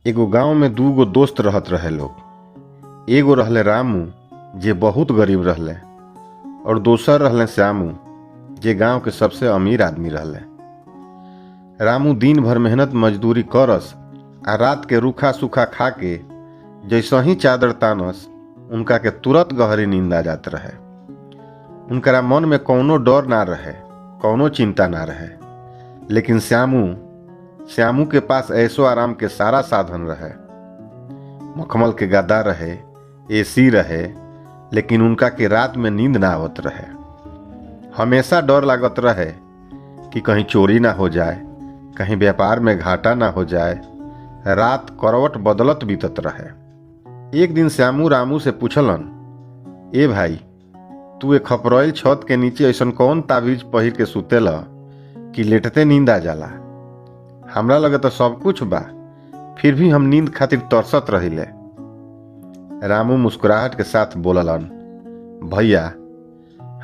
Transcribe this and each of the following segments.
एगो गांव में दूगो दोस्त रहत रहे लोग। एगो रहले रामू जे बहुत गरीब रहले और दोसर रहले श्यामू जे गांव के सबसे अमीर आदमी रहले। रामू दिन भर मेहनत मजदूरी करस आ रात के रूखा सूखा खा के जैसे ही चादर तानस उनका के तुरंत गहरी नींद आ जात रहे। उनकरा मन में कौनो डर ना रहे, कौनो चिंता ना रहे। लेकिन श्यामू के पास ऐशो आराम के सारा साधन रहे। मखमल के गद्दा रहे, एसी रहे, लेकिन उनका के रात में नींद ना आवत रहे। हमेशा डर लागत रहे कि कहीं चोरी ना हो जाए, कहीं व्यापार में घाटा ना हो जाए। रात करवट बदलत बीतत रहे। एक दिन श्यामू रामू से पूछलन, ए भाई, तू एक खपरैल छत के नीचे ऐसन कौन ताबीज पहिर के सुतेला कि लेटते नींद आ जाला? हमरा लगे तो सब कुछ बा, फिर भी हम नींद खातिर तरसत रहिले। रामू मुस्कुराहट के साथ बोललन, भैया,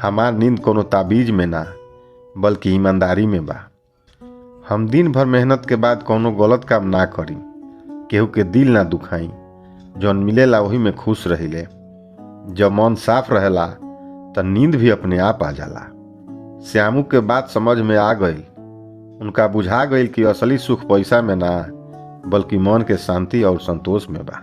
हमार नींद कोनो ताबीज में ना बल्कि ईमानदारी में बा। हम दिन भर मेहनत के बाद कोनो गलत काम ना करी, केहू के दिल ना दुखाई, जौन मिलेला वही में खुश रहिले। जब मन साफ रहेला तो नींद भी अपने आप आ जाला। श्यामू के बात समझ में आ गई। उनका बुझा गई कि असली सुख पैसा में ना बल्कि मन के शांति और संतोष में बा।